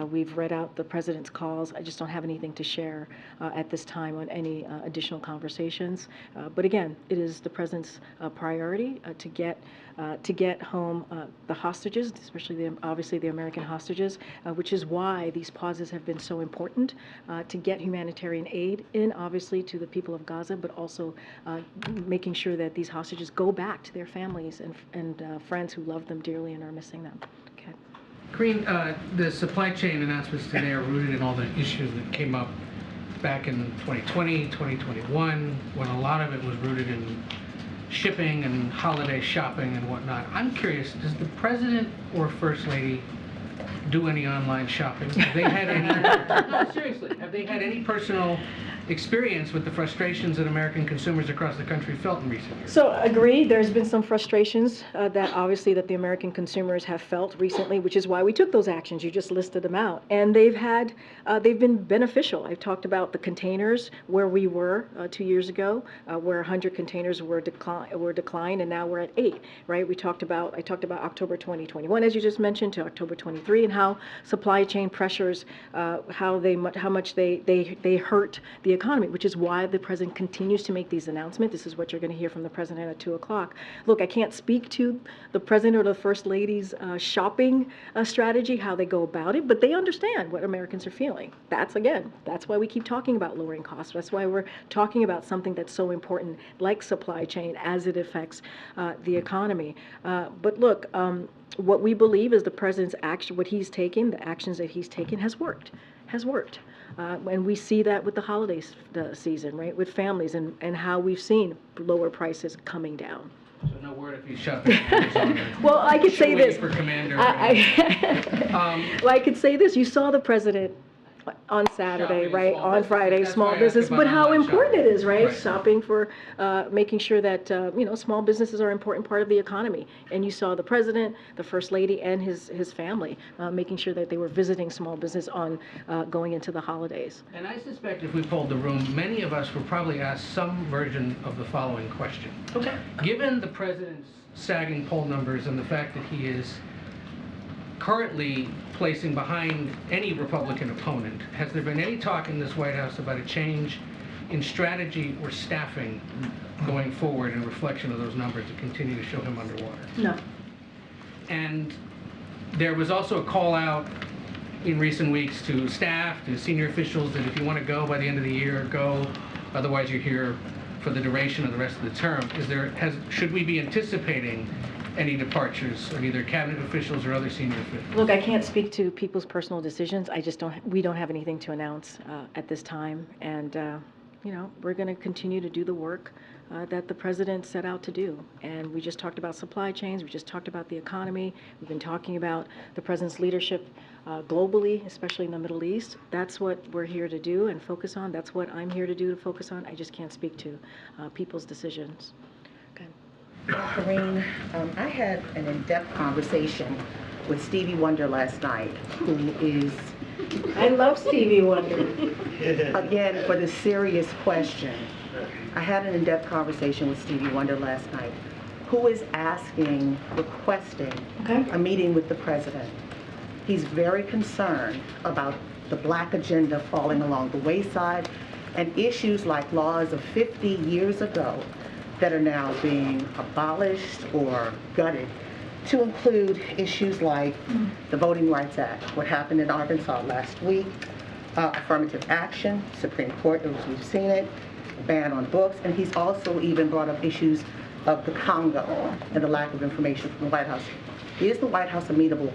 We've read out the President's calls. I just don't have anything to share at this time on any additional conversations. But again, it is the President's priority to get home the hostages, especially obviously the American hostages, which is why these pauses have been so important to get humanitarian aid in, obviously, to the people of Gaza, but also making sure that these hostages go back to their families and friends who love them dearly and are missing them. Okay. Karine, the supply chain announcements today are rooted in all the issues that came up back in 2020, 2021, when a lot of it was rooted in shipping and holiday shopping and whatnot. I'm curious, does the President or First Lady do any online shopping? Have they had any, no, seriously, have they had any personal experience with the frustrations that American consumers across the country felt in recent years? So agreed, there's been some frustrations that obviously that the American consumers have felt recently, which is why we took those actions. You just listed them out, and they've been beneficial. I've talked about the containers where we were 2 years ago, where 100 containers were declined, and now we're at 8. Right? I talked about October 2021, as you just mentioned, to October 23, and how supply chain pressures, how much they hurt the economy, which is why the President continues to make these announcements. This is what you're going to hear from the President at 2 o'clock. Look, I can't speak to the President or the First Lady's shopping strategy, how they go about it, but they understand what Americans are feeling. That's why we keep talking about lowering costs. That's why we're talking about something that's so important, like supply chain, as it affects the economy. But look, what we believe is the President's action, what he's taken, the actions that he's taken has worked. And we see that with the holiday season, right, with families and how we've seen lower prices coming down. So no word if he's shopping at Amazon. Well, I could say this. For Commander. Well, I could say this. You saw the President on Saturday, Shopping, right, on Friday, That's small why I asked business, about but how online important it is, right? Right. Shopping for making sure that, small businesses are an important part of the economy. And you saw the President, the First Lady, and his family making sure that they were visiting small business on going into the holidays. And I suspect if we polled the room, many of us will probably ask some version of the following question. Okay. Given the President's sagging poll numbers and the fact that he is currently placing behind any Republican opponent, has there been any talk in this White House about a change in strategy or staffing going forward in reflection of those numbers to continue to show him underwater? No. And there was also a call out in recent weeks to staff, to senior officials, that if you want to go by the end of the year, go. Otherwise, you're here for the duration of the rest of the term. Should we be anticipating any departures of either cabinet officials or other senior officials? Look, I can't speak to people's personal decisions. We don't have anything to announce at this time. And, we're going to continue to do the work that the president set out to do. And we just talked about supply chains, we just talked about the economy, we've been talking about the president's leadership globally, especially in the Middle East. That's what we're here to do and focus on. That's what I'm here to do to focus on. I just can't speak to people's decisions. Okay. Karine, I had an in-depth conversation with Stevie Wonder last night, who is... I love Stevie Wonder. Again, for the serious question, I had an in-depth conversation with Stevie Wonder last night, who is requesting a meeting with the president. He's very concerned about the black agenda falling along the wayside and issues like laws of 50 years ago that are now being abolished or gutted, to include issues like the Voting Rights Act, what happened in Arkansas last week, affirmative action, Supreme Court, we've seen it, ban on books, and he's also even brought up issues of the Congo and the lack of information from the White House. Is the White House amenable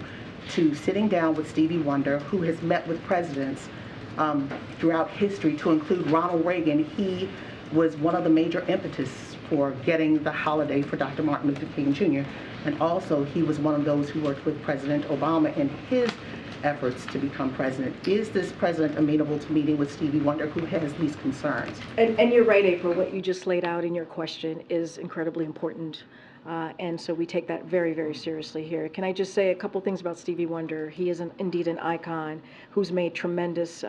to sitting down with Stevie Wonder, who has met with presidents throughout history, to include Ronald Reagan? He was one of the major impetus for getting the holiday for Dr. Martin Luther King Jr., and also he was one of those who worked with President Obama in his efforts to become president. Is this president amenable to meeting with Stevie Wonder, who has these concerns? And you're right, April, what you just laid out in your question is incredibly important. And so we take that very, very seriously here. Can I just say a couple things about Stevie Wonder? He is indeed an icon who's made tremendous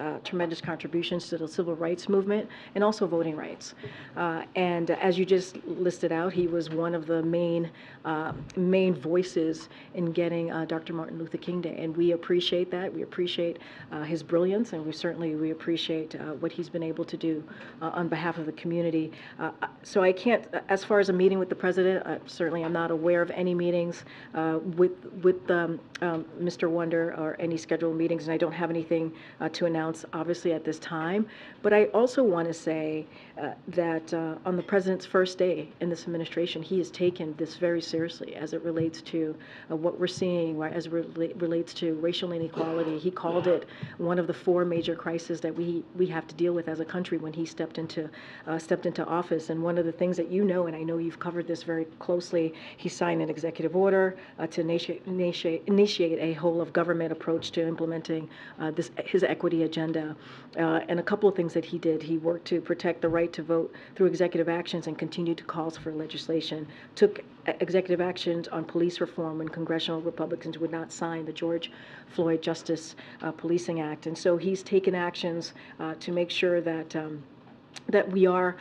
contributions to the civil rights movement and also voting rights. And as you just listed out, he was one of the main voices in getting Dr. Martin Luther King Day. And we appreciate that. We appreciate his brilliance, and we appreciate what he's been able to do on behalf of the community. So I can't, as far as a meeting with the president, certainly I'm not aware of any meetings with Mr. Wonder or any scheduled meetings, and I don't have anything to announce, obviously, at this time. But I also want to say that on the president's first day in this administration, he has taken this very seriously as it relates to what we're seeing, right, as it relates to racial inequality. He called it one of the 4 major crises that we have to deal with as a country when he stepped into office. And one of the things that you know, and I know you've covered this very closely, he signed an executive order to initiate a whole of government approach to implementing his equity agenda. And a couple of things that he did. He worked to protect the right to vote through executive actions and continued to calls for legislation. Took executive actions on police reform when congressional Republicans would not sign the George Floyd Justice Policing Act. And so he's taken actions to make sure that we are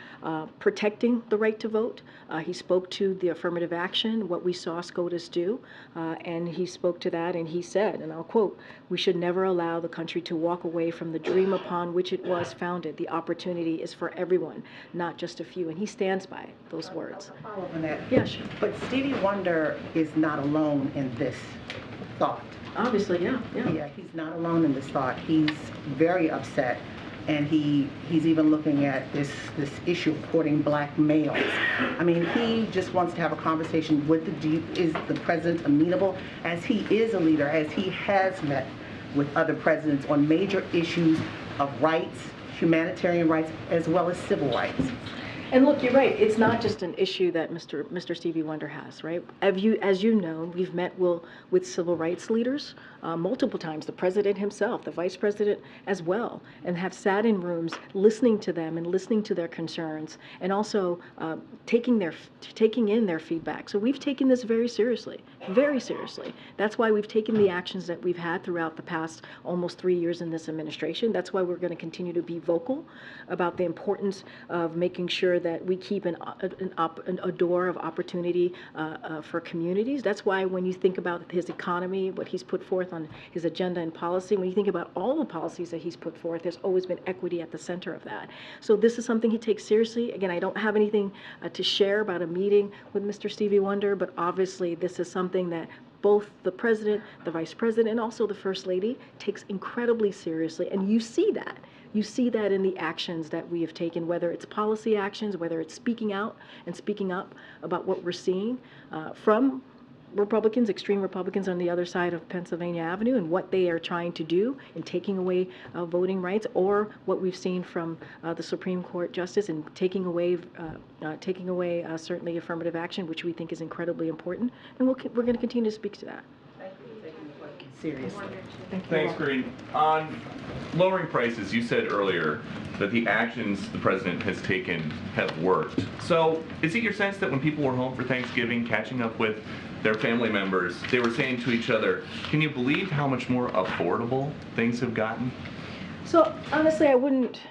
protecting the right to vote. He spoke to the affirmative action, what we saw SCOTUS do, and he spoke to that, and he said, and I'll quote, "We should never allow the country to walk away from the dream upon which it was founded. The opportunity is for everyone, not just a few." And he stands by those words. I'll follow up on that. Yeah, sure. But Stevie Wonder is not alone in this thought. Obviously, yeah. Yeah, he's not alone in this thought. He's very upset. And he's even looking at this issue of courting black males. I mean, he just wants to have a conversation with is the president amenable, as he is a leader, as he has met with other presidents on major issues of rights, humanitarian rights, as well as civil rights. And look, you're right. It's not just an issue that Mr. Stevie Wonder has, right? As you know, we've met with civil rights leaders multiple times, the president himself, the vice president as well, and have sat in rooms listening to them and listening to their concerns, and also taking in their feedback. So we've taken this very seriously, very seriously. That's why we've taken the actions that we've had throughout the past almost 3 years in this administration. That's why we're going to continue to be vocal about the importance of making sure that we keep a door of opportunity for communities. That's why when you think about his economy, what he's put forth on his agenda and policy, when you think about all the policies that he's put forth, there's always been equity at the center of that. So this is something he takes seriously. Again, I don't have anything to share about a meeting with Mr. Stevie Wonder, but obviously this is something that both the president, the vice president, and also the first lady takes incredibly seriously. And you see that. You see that in the actions that we have taken, whether it's policy actions, whether it's speaking out and speaking up about what we're seeing from Republicans, extreme Republicans on the other side of Pennsylvania Avenue and what they are trying to do in taking away voting rights, or what we've seen from the Supreme Court justice in taking away certainly affirmative action, which we think is incredibly important. And we're going to continue to speak to that. Seriously. Thanks, Karine. On lowering prices, you said earlier that the actions the president has taken have worked. So is it your sense that when people were home for Thanksgiving, catching up with their family members, they were saying to each other, can you believe how much more affordable things have gotten? So honestly, I wouldn't,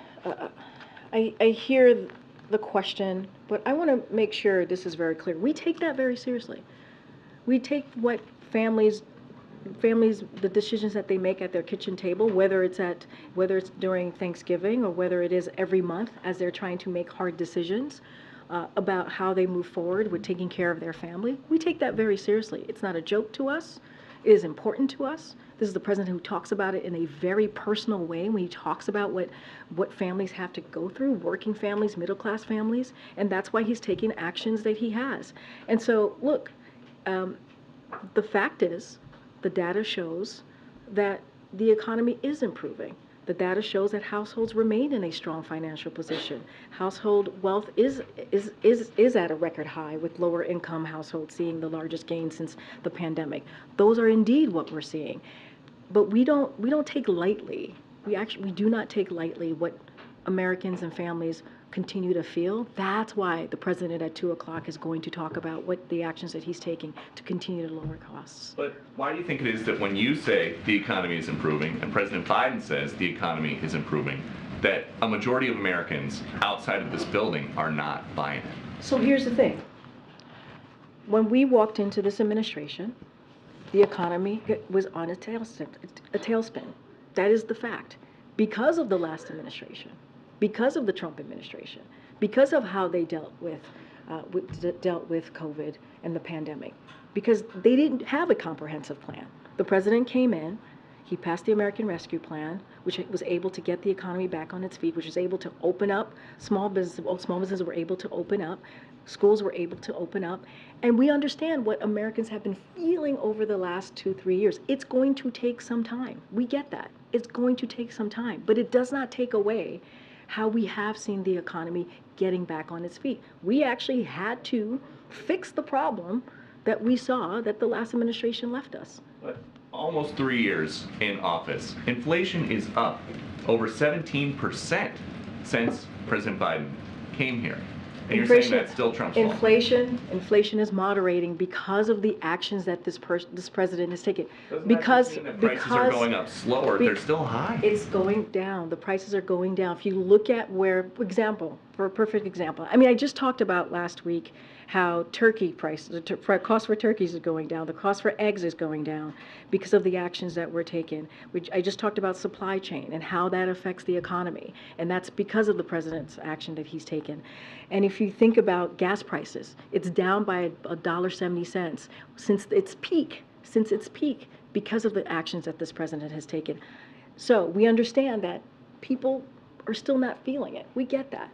I hear the question, but I want to make sure this is very clear. We take that very seriously. We take what families, the decisions that they make at their kitchen table, whether it's during Thanksgiving or whether it is every month as they're trying to make hard decisions about how they move forward with taking care of their family. We take that very seriously. It's not a joke to us. It is important to us. This is the president who talks about it in a very personal way when he talks about what families have to go through, working families, middle-class families, and that's why he's taking actions that he has. And so, look, the fact is, the data shows that the economy is improving. The data shows that households remain in a strong financial position. Household wealth is at a record high, with lower income households seeing the largest gain since the pandemic. Those are indeed what we're seeing. But we don't take lightly. We do not take lightly what Americans and families continue to feel. That's why the president at 2 o'clock is going to talk about what the actions that he's taking to continue to lower costs. But why do you think it is that when you say the economy is improving and President Biden says the economy is improving, that a majority of Americans outside of this building are not buying it? So here's the thing. When we walked into this administration, the economy was on a tailspin. That is the fact. Because of the last administration, because of the Trump administration, because of how they dealt with COVID and the pandemic, because they didn't have a comprehensive plan. The president came in, he passed the American Rescue Plan, which was able to get the economy back on its feet, which was able to open up small businesses were able to open up, schools were able to open up, and we understand what Americans have been feeling over the last 2-3 years. It's going to take some time. We get that. It's going to take some time, but it does not take away how we have seen the economy getting back on its feet. We actually had to fix the problem that we saw that the last administration left us. But almost 3 years in office, inflation is up over 17% since President Biden came here. And you're saying that's still Trump's fault? Inflation is moderating because of the actions that this president has taken. Doesn't that just mean that prices are going up slower? They're still high. It's going down. The prices are going down. If you look at for a perfect example, I mean, I just talked about last week how turkey prices, the cost for turkeys is going down, the cost for eggs is going down because of the actions that were taken. I just talked about supply chain and how that affects the economy, and that's because of the president's action that he's taken. And if you think about gas prices, it's down by $1.70 since its peak because of the actions that this president has taken. So we understand that people are still not feeling it. We get that.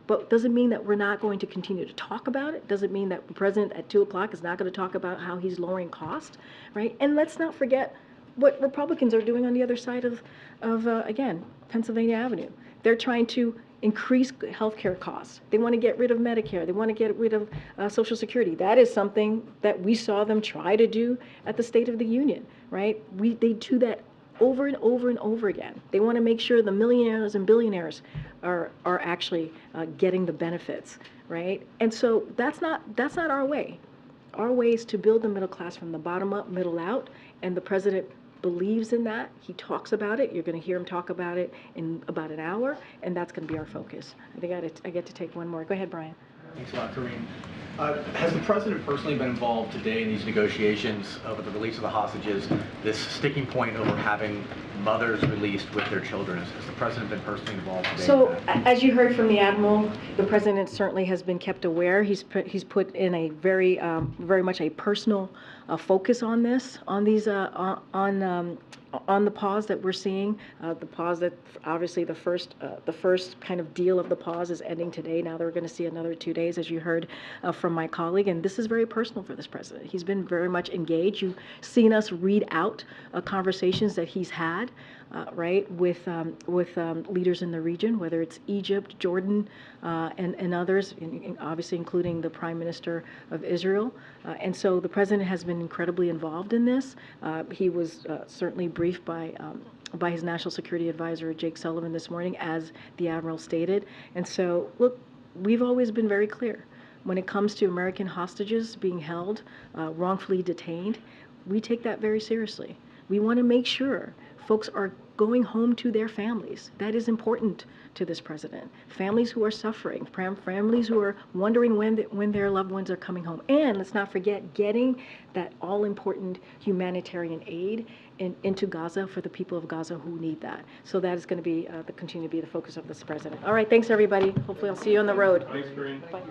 But doesn't mean that we're not going to continue to talk about it. Doesn't mean that the president at 2 o'clock is not going to talk about how he's lowering cost, right? And let's not forget what Republicans are doing on the other side of again, Pennsylvania Avenue. They're trying to increase healthcare costs. They want to get rid of Medicare. They want to get rid of Social Security. That is something that we saw them try to do at the State of the Union, right? They do that over and over and over again. They want to make sure the millionaires and billionaires are actually getting the benefits, right? And so that's not our way. Our way is to build the middle class from the bottom up, middle out, and the president believes in that. He talks about it. You're going to hear him talk about it in about an hour, and that's going to be our focus. I think I get to take one more. Go ahead, Brian. Thanks a lot, Karine. Has the president personally been involved today in these negotiations with the release of the hostages, this sticking point over having mothers released with their children? Has the president been personally involved today? So, as you heard from the Admiral, the president certainly has been kept aware. He's put in a very much a personal focus on this, on these, on the pause that we're seeing, the pause that obviously the first kind of deal of the pause is ending today. Now they're going to see another 2 days, as you heard from my colleague, and this is very personal for this president. He's been very much engaged. You've seen us read out conversations that he's had, right, with leaders in the region, whether it's Egypt, Jordan, and others, obviously including the Prime Minister of Israel. And so the president has been incredibly involved in this. He was certainly briefed by his National Security Advisor, Jake Sullivan, this morning, as the Admiral stated. And so, look, we've always been very clear. When it comes to American hostages being held, wrongfully detained, we take that very seriously. We want to make sure folks are going home to their families. That is important to this president. Families who are suffering, families who are wondering when their loved ones are coming home. And let's not forget getting that all-important humanitarian aid into Gaza for the people of Gaza who need that. So that is going to be continue to be the focus of this president. All right, thanks everybody. Hopefully I'll see you on the road. Thanks, Karine. Bye.